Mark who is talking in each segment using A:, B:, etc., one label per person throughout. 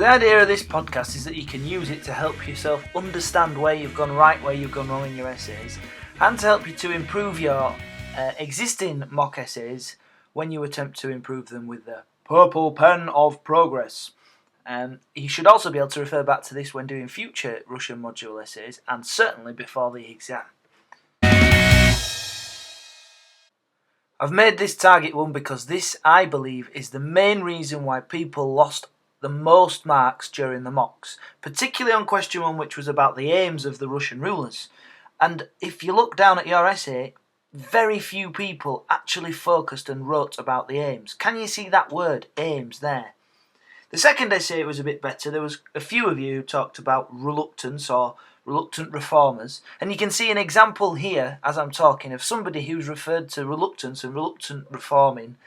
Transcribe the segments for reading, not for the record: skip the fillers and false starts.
A: the idea of this podcast is that you can use it to help yourself understand where you've gone right, where you've gone wrong in your essays, and to help you to improve your existing mock essays when you attempt to improve them with the purple pen of progress. You should also be able to refer back to this when doing future Russian module essays, and certainly before the exam. I've made this target one because this, I believe, is the main reason why people lost the most marks during the mocks, particularly on question 1, which was about the aims of the Russian rulers. And if you look down at your essay, very few people actually focused and wrote about the aims. Can you see that word, aims, there? The second essay was a bit better. There was a few of you who talked about reluctance or reluctant reformers, and you can see an example here as I'm talking of somebody who's referred to reluctance and reluctant reforming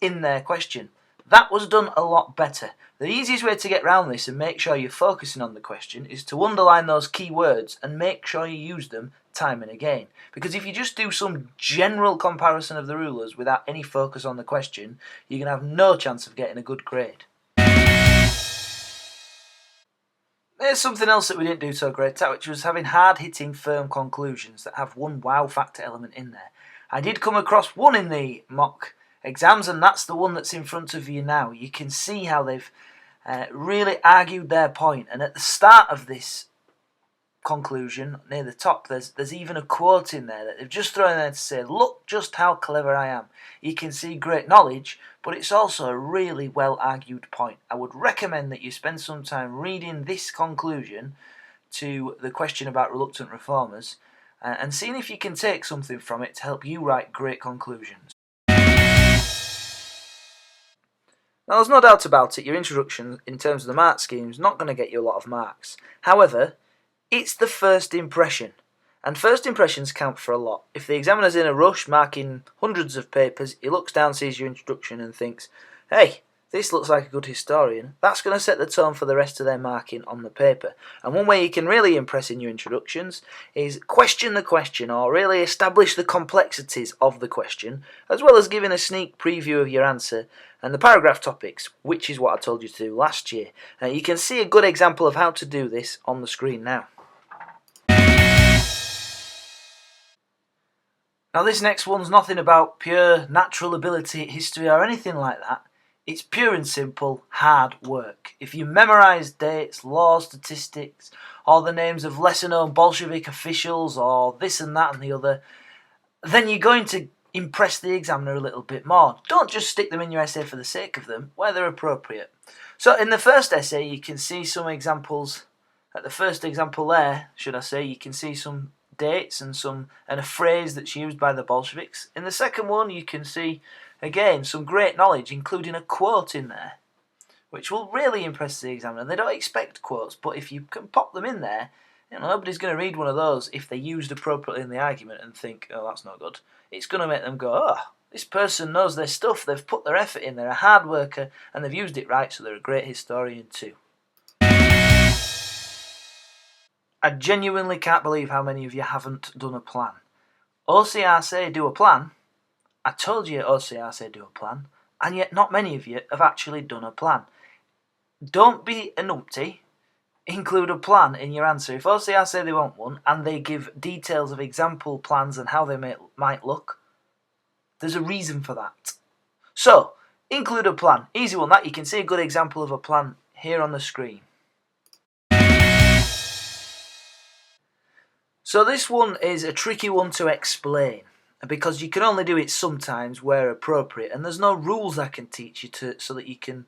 A: in their question. That was done a lot better. The easiest way to get around this and make sure you're focusing on the question is to underline those key words and make sure you use them time and again. Because if you just do some general comparison of the rulers without any focus on the question, you're going to have no chance of getting a good grade. There's something else that we didn't do so great at, which was having hard-hitting, firm conclusions that have one wow factor element in there. I did come across one in the mock exams, and that's the one that's in front of you now. You can see how they've really argued their point, and at the start of this conclusion, near the top, there's even a quote in there that they've just thrown in there to say, look just how clever I am. You can see great knowledge, but it's also a really well argued point. I would recommend that you spend some time reading this conclusion to the question about reluctant reformers and seeing if you can take something from it to help you write great conclusions. Now, there's no doubt about it, your introduction in terms of the mark scheme is not going to get you a lot of marks. However, it's the first impression, and first impressions count for a lot. If the examiner's in a rush, marking hundreds of papers, he looks down, sees your introduction and thinks, hey, this looks like a good historian, that's going to set the tone for the rest of their marking on the paper. And one way you can really impress in your introductions is question the question, or really establish the complexities of the question, as well as giving a sneak preview of your answer and the paragraph topics, which is what I told you to do last year. You can see a good example of how to do this on the screen now. Now, this next one's nothing about pure natural ability, history or anything like that. It's pure and simple hard work. If you memorise dates, laws, statistics, or the names of lesser known Bolshevik officials or this and that and the other, then you're going to impress the examiner a little bit more. Don't just stick them in your essay for the sake of them, where they're appropriate. So in the first essay you can see some examples. At the first example there, should I say, you can see some dates and a phrase that's used by the Bolsheviks. In the second one you can see again some great knowledge, including a quote in there, which will really impress the examiner. They don't expect quotes, but if you can pop them in there, nobody's going to read one of those if they're used appropriately in the argument and think, oh, that's not good. It's going to make them go, oh, this person knows their stuff, they've put their effort in, they're a hard worker, and they've used it right, so they're a great historian too. I genuinely can't believe how many of you haven't done a plan. OCR say do a plan. I told you OCR say do a plan, and yet not many of you have actually done a plan. Don't be a numpty. Include a plan in your answer. If OCR say they want one, and they give details of example plans and how they might look, there's a reason for that. So, include a plan. Easy one, that you can see a good example of a plan here on the screen. So this one is a tricky one to explain, because you can only do it sometimes where appropriate, and there's no rules I can teach you so that you can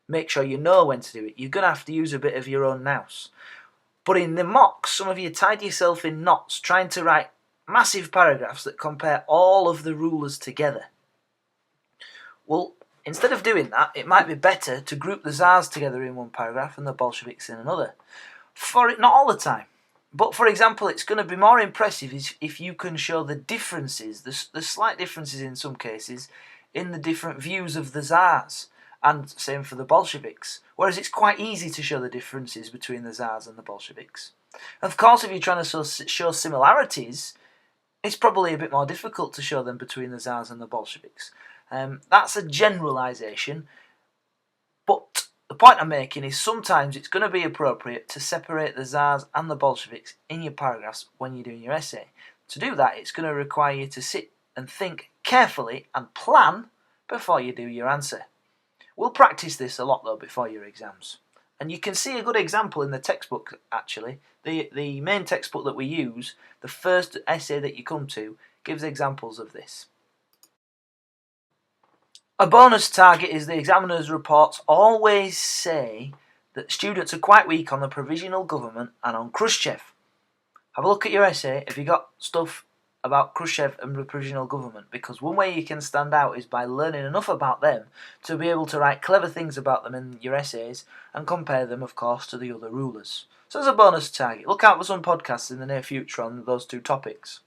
A: make sure you know when to do it. You're going to have to use a bit of your own nous. But in the mocks, some of you tied yourself in knots trying to write massive paragraphs that compare all of the rulers together. Well, instead of doing that, it might be better to group the Tsars together in one paragraph and the Bolsheviks in another. Not all the time. But for example, it's going to be more impressive if you can show the differences, the slight differences in some cases, in the different views of the Tsars. And same for the Bolsheviks. Whereas it's quite easy to show the differences between the Tsars and the Bolsheviks. Of course, if you're trying to show similarities, it's probably a bit more difficult to show them between the Tsars and the Bolsheviks. That's a generalisation, but the point I'm making is sometimes it's going to be appropriate to separate the Tsars and the Bolsheviks in your paragraphs when you're doing your essay. To do that, it's going to require you to sit and think carefully and plan before you do your answer. We'll practice this a lot though before your exams. And you can see a good example in the textbook actually. The main textbook that we use, the first essay that you come to, gives examples of this. A bonus target is the examiner's reports always say that students are quite weak on the provisional government and on Khrushchev. Have a look at your essay if you got stuff about Khrushchev and the provisional government, because one way you can stand out is by learning enough about them to be able to write clever things about them in your essays and compare them, of course, to the other rulers. So as a bonus target, look out for some podcasts in the near future on those two topics.